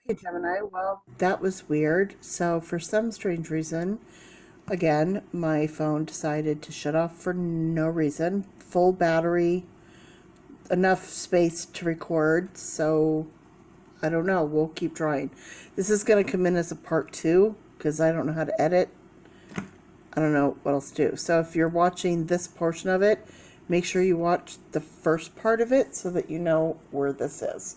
Hey Gemini, well, that was weird. So, for some strange reason, again, my phone decided to shut off for no reason. Full battery, enough space to record. So, I don't know. We'll keep trying. This is going to come in as a part two because I don't know how to edit. I don't know what else to do. So, if you're watching this portion of it, make sure you watch the first part of it so that you know where this is.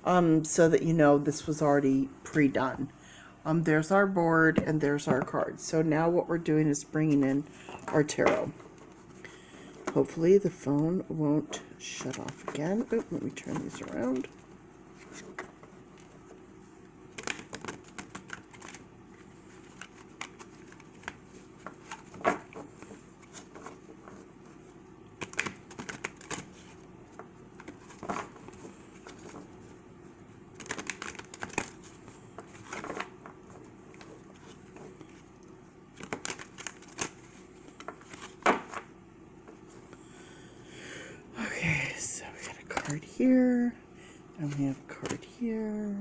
So that you know this was already pre-done. There's our board and there's our cards. So now what we're doing is bringing in our tarot. Hopefully the phone won't shut off again. Oh, let me turn these around. Okay, so we got a card here, and we have a card here,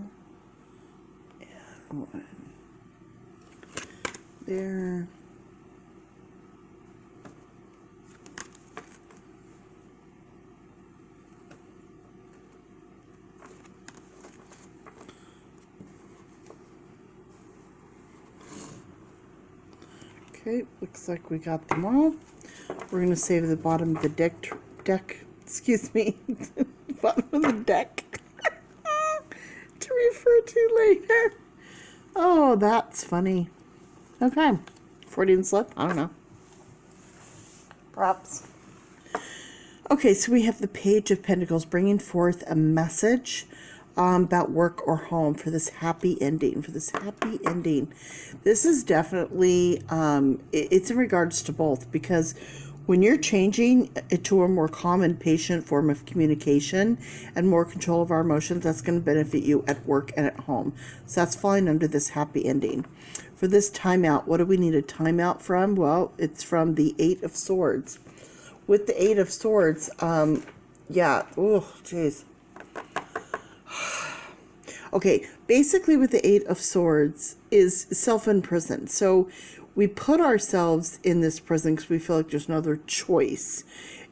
and one there. Okay, looks like we got them all. We're going to save the bottom of the deck, excuse me, bottom of the deck to refer to later. Oh, that's funny. Okay, Freudian slip, I don't know. Props. Okay, so we have the Page of Pentacles bringing forth a message about work or home for this happy ending. This is definitely, it's in regards to both, because when you're changing it to a more calm and patient form of communication and more control of our emotions, that's going to benefit you at work and at home. So that's falling under this happy ending. For this timeout, what do we need a timeout from? Well, it's from the Eight of Swords. With the Eight of Swords, yeah, oh, jeez. Okay, basically with the Eight of Swords is self-imprisoned. So we put ourselves in this prison because we feel like there's no other choice.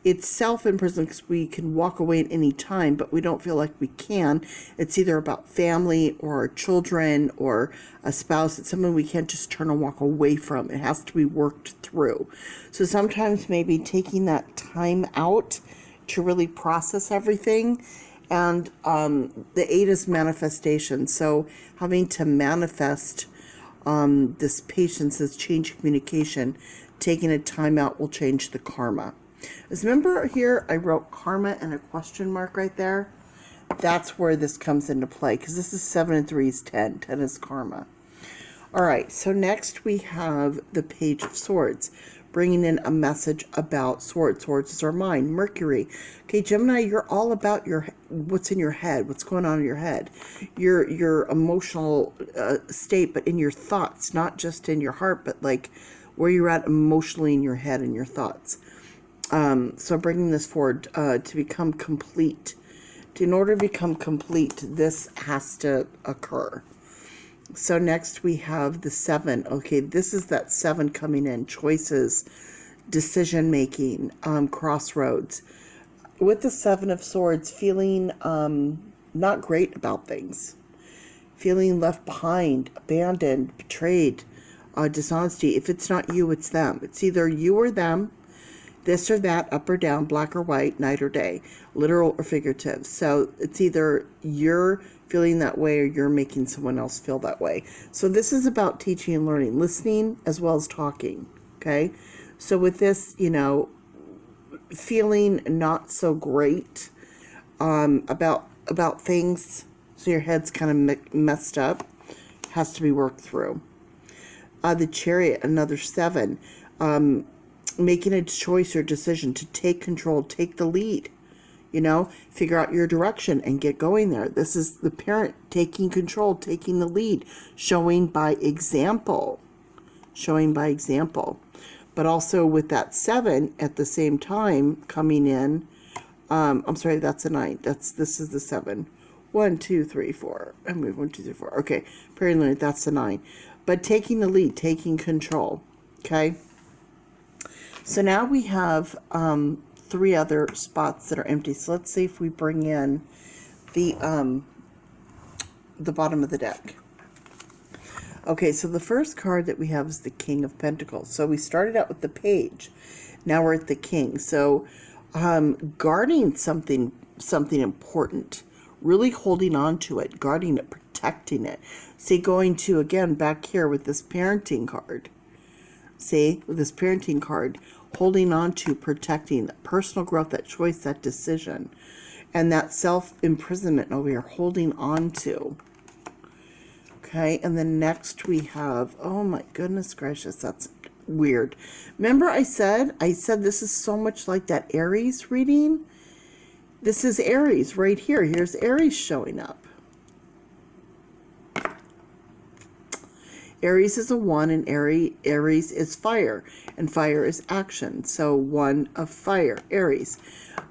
It's self-imprisoned because we can walk away at any time, but we don't feel like we can. It's either about family or our children or a spouse. It's something we can't just turn and walk away from. It has to be worked through. So sometimes maybe taking that time out to really process everything. And the Eight is manifestation. So having to manifest this patience, this change communication, taking a time out will change the karma. As remember here, I wrote karma and a question mark right there. That's where this comes into play, because this is 7 and 3 is 10. 10 is karma. All right, so next we have the Page of Swords, bringing in a message about swords. Swords is our mind, Mercury. Okay, Gemini, you're all about what's in your head, what's going on in your head, your emotional state, but in your thoughts, not just in your heart, but like where you're at emotionally in your head and your thoughts. So bringing this forward to become complete. In order to become complete, this has to occur. So next we have the 7. Okay, this is that 7 coming in. Choices, decision making, crossroads. With the 7 of Swords, feeling not great about things. Feeling left behind, abandoned, betrayed, dishonesty. If it's not you, it's them. It's either you or them. This or that, up or down, black or white, night or day, literal or figurative. So it's either you're feeling that way or you're making someone else feel that way. So this is about teaching and learning, listening as well as talking, okay? So with this, feeling not so great about things, so your head's kind of messed up, has to be worked through. The Chariot, another 7, making a choice or decision to take control, take the lead, figure out your direction and get going there. This is the parent taking control, taking the lead, showing by example. But also with that 7 at the same time coming in, I'm sorry, that's a 9. This is the 7. 1, 2, 3, 4. I move 1, 2, 3, 4. Okay, period. That's the 9. But taking the lead, taking control. Okay. So now we have 3 other spots that are empty. So let's see if we bring in the bottom of the deck. Okay, so the first card that we have is the King of Pentacles. So we started out with the Page. Now we're at the King. So guarding something important, really holding on to it, guarding it, protecting it. See, going to, again, back here with this parenting card. See, with this parenting card, holding on to, protecting that personal growth, that choice, that decision, and that self-imprisonment over here, holding on to. Okay, and then next we have, oh my goodness gracious, that's weird. Remember I said this is so much like that Aries reading? This is Aries right here. Here's Aries showing up. Aries is a 1, and Aries is fire, and fire is action. So 1 of fire, Aries.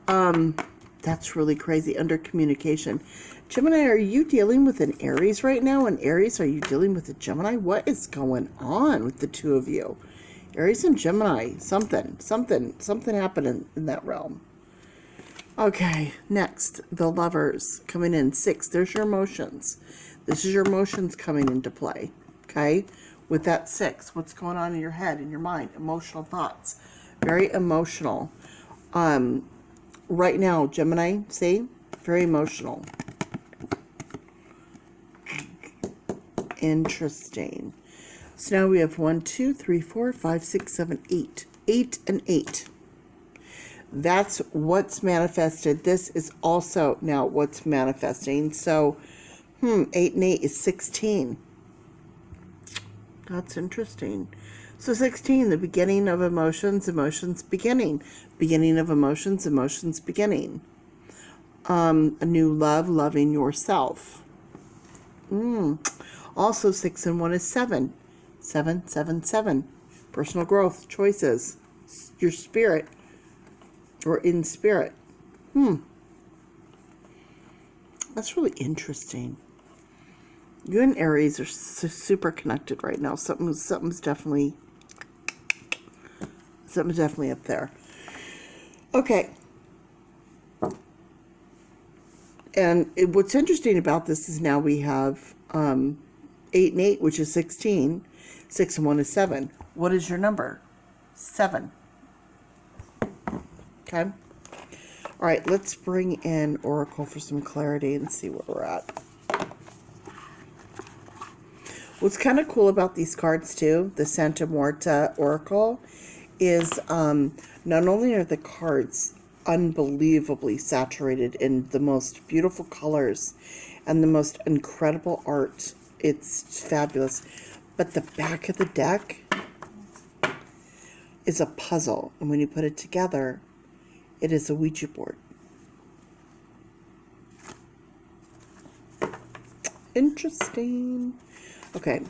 That's really crazy. Under communication. Gemini, are you dealing with an Aries right now? And Aries, are you dealing with a Gemini? What is going on with the two of you? Aries and Gemini. Something happened in that realm. Okay, next, the Lovers coming in. 6, there's your emotions. This is your emotions coming into play. Okay, with that 6, what's going on in your head, in your mind? Emotional thoughts. Very emotional. Right now, Gemini, see? Very emotional. Interesting. So now we have 1, 2, 3, 4, 5, 6, 7, 8. 8 and 8. That's what's manifested. This is also now what's manifesting. So, 8 and 8 is 16. That's interesting. So 16, the beginning of emotions, emotions beginning. Beginning of emotions, emotions beginning. A new love, loving yourself. Also 6 and 1 is 7. 7, 7, 7. Personal growth, choices, your spirit, or in spirit. That's really interesting. You and Aries are super connected right now. Something's definitely up there. Okay. And what's interesting about this is now we have 8 and 8, which is 16. 6 and 1 is 7. What is your number? 7. Okay. All right, let's bring in Oracle for some clarity and see where we're at. What's kind of cool about these cards too, the Santa Muerta Oracle, is not only are the cards unbelievably saturated in the most beautiful colors and the most incredible art, it's fabulous, but the back of the deck is a puzzle, and when you put it together, it is a Ouija board. Interesting. Okay,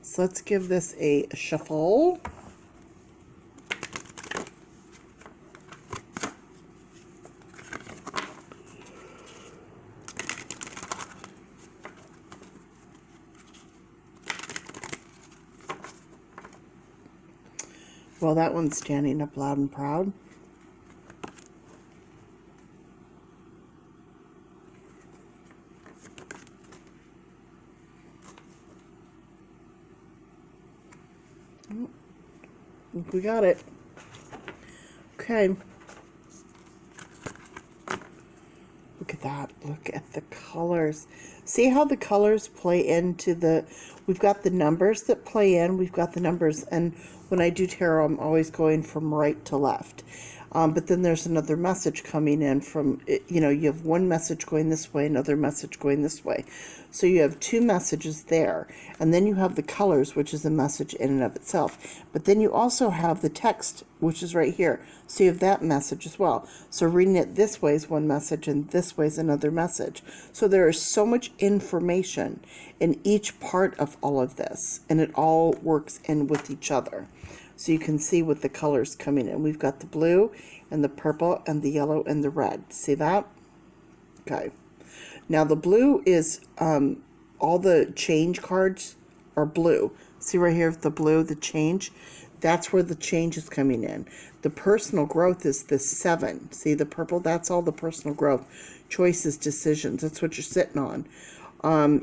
so let's give this a shuffle. Well, that one's standing up loud and proud. We got it. Okay. Look at that. Look at the colors. See how the colors play into the... We've got the numbers that play in. We've got the numbers. And when I do tarot, I'm always going from right to left. But then there's another message coming in from, you know, you have one message going this way, another message going this way. So you have two messages there. And then you have the colors, which is a message in and of itself. But then you also have the text, which is right here. So you have that message as well. So reading it this way is one message and this way is another message. So there is so much information in each part of all of this. And it all works in with each other. So you can see with the colors coming in. We've got the blue and the purple and the yellow and the red. See that? Okay. Now the blue is, all the change cards are blue. See right here, the blue, the change, that's where the change is coming in. The personal growth is the 7. See the purple? That's all the personal growth. Choices, decisions. That's what you're sitting on.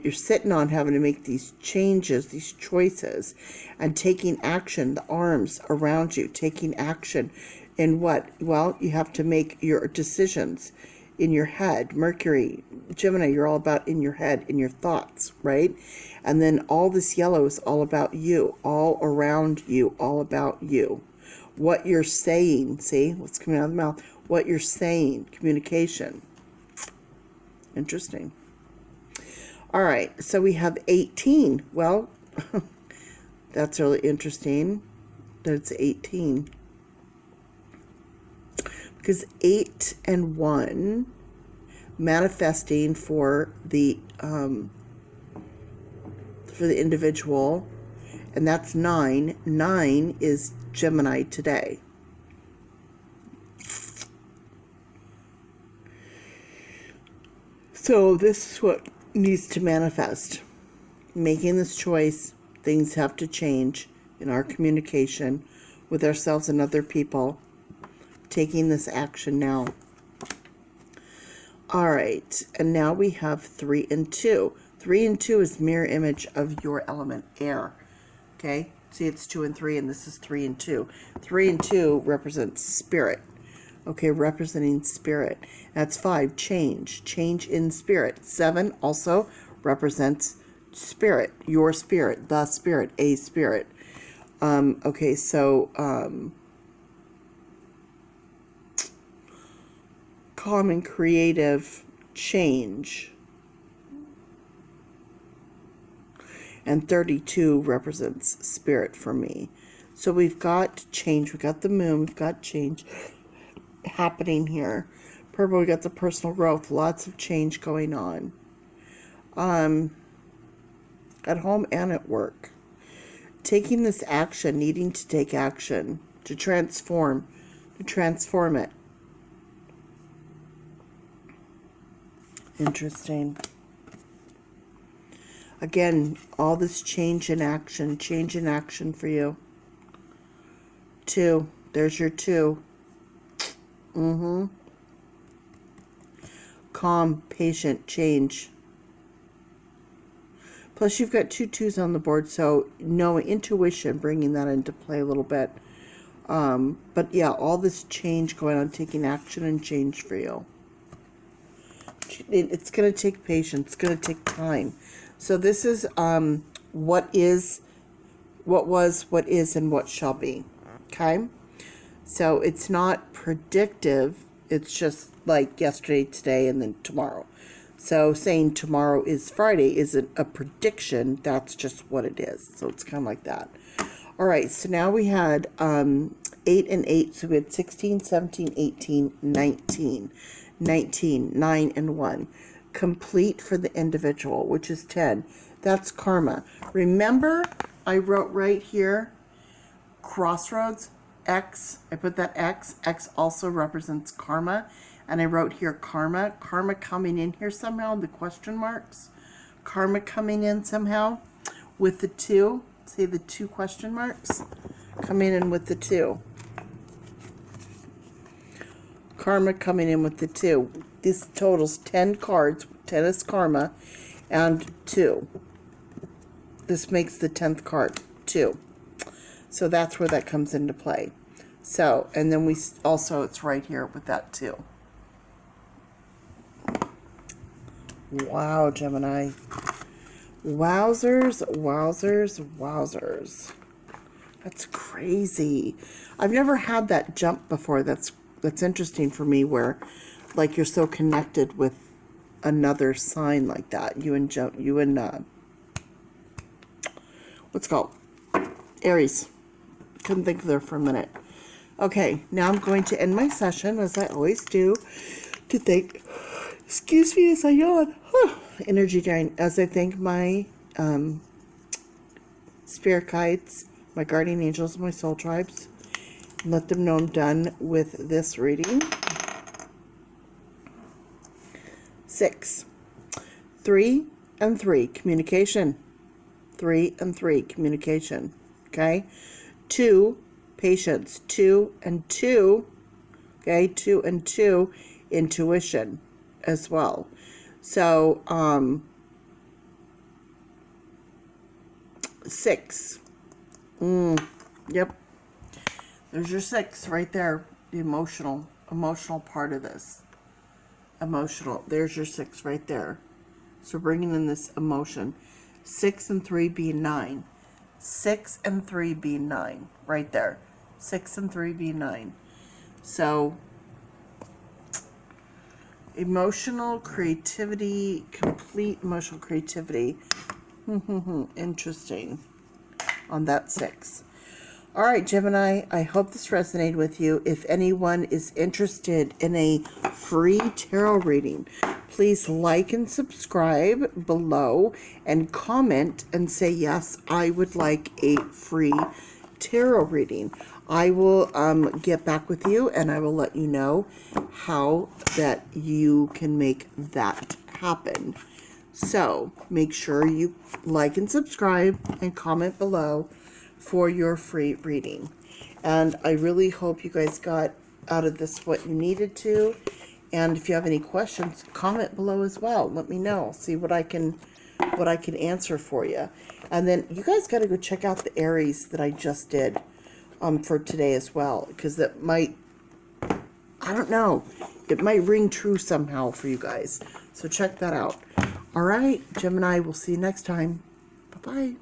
You're sitting on having to make these changes, these choices, and taking action. The arms around you, taking action in what? Well, you have to make your decisions in your head. Mercury, Gemini, you're all about in your head, in your thoughts, right? And then all this yellow is all about you, all around you, all about you. What you're saying, see what's coming out of the mouth, what you're saying, communication. Interesting. All right, so we have 18. Well, that's really interesting that it's 18. Because 8 and 1 manifesting for the individual, and that's 9. 9 is Gemini today. So this is what needs to manifest. Making this choice, things have to change in our communication with ourselves and other people. Taking this action now. All right, and now we have 3 and 2. 3 and 2 is mirror image of your element, air. Okay, see it's 2 and 3, and this is 3 and 2. 3 and 2 represents spirit. Okay, representing spirit. That's 5, change in spirit. 7 also represents spirit, your spirit, the spirit, a spirit. Okay, so calm and creative change. And 32 represents spirit for me. So we've got change, we've got the moon, we've got change happening here. Purple, we got the personal growth, lots of change going on. At home and at work. Taking this action, needing to take action, to transform it. Interesting. Again, all this change in action for you. 2, there's your 2. Calm, patient, change. Plus you've got 2 2s on the board, so no intuition, bringing that into play a little bit. But yeah, all this change going on, taking action and change for you. It's going to take patience. It's going to take time. So this is what is, what was, what is, and what shall be. Okay? So it's not predictive. It's just like yesterday, today, and then tomorrow. So saying tomorrow is Friday isn't a prediction. That's just what it is. So it's kind of like that. All right. So now we had 8 and 8. So we had 16, 17, 18, 19. 19, 9 and 1. Complete for the individual, which is 10. That's karma. Remember, I wrote right here, crossroads, X. I put that X. X also represents karma. And I wrote here karma. Karma coming in here somehow, the question marks. Karma coming in somehow with the 2. See the 2 question marks? Coming in with the 2. Karma coming in with the 2. This totals 10 cards. 10 is karma, and 2. This makes the 10th card, 2. So that's where that comes into play. So, and then we also, it's right here with that 2. Wow, Gemini. Wowzers, wowzers, wowzers. That's crazy. I've never had that jump before. That's interesting for me, where like you're so connected with another sign like that. You and what's it called? Aries. Couldn't think there for a minute. Okay, now I'm going to end my session, as I always do, to thank, excuse me as I yawn, energy drain, as I thank my spirit guides, my guardian angels, my soul tribes. Let them know I'm done with this reading. 6. 3 and 3, communication. 3 and 3, communication. Okay. 2, patience. 2 and 2, okay. 2 and 2, intuition as well. So, 6. Yep. There's your 6 right there. The emotional part of this. Emotional. There's your 6 right there. So bringing in this emotion. 6 and 3 being 9. 6 and 3 being 9. Right there. 6 and 3 being 9. So, emotional creativity, complete emotional creativity. Interesting on that 6. All right, Gemini, I hope this resonated with you. If anyone is interested in a free tarot reading, please like and subscribe below and comment and say, yes, I would like a free tarot reading. I will get back with you and I will let you know how that you can make that happen. So make sure you like and subscribe and comment below for your free reading. And I really hope you guys got out of this what you needed to. And if you have any questions, comment below as well. Let me know. See what I can answer for you. And then you guys got to go check out the Aries that I just did for today as well, because that might, I don't know, it might ring true somehow for you guys. So check that out. All right, Gemini, we'll see you next time. Bye-bye.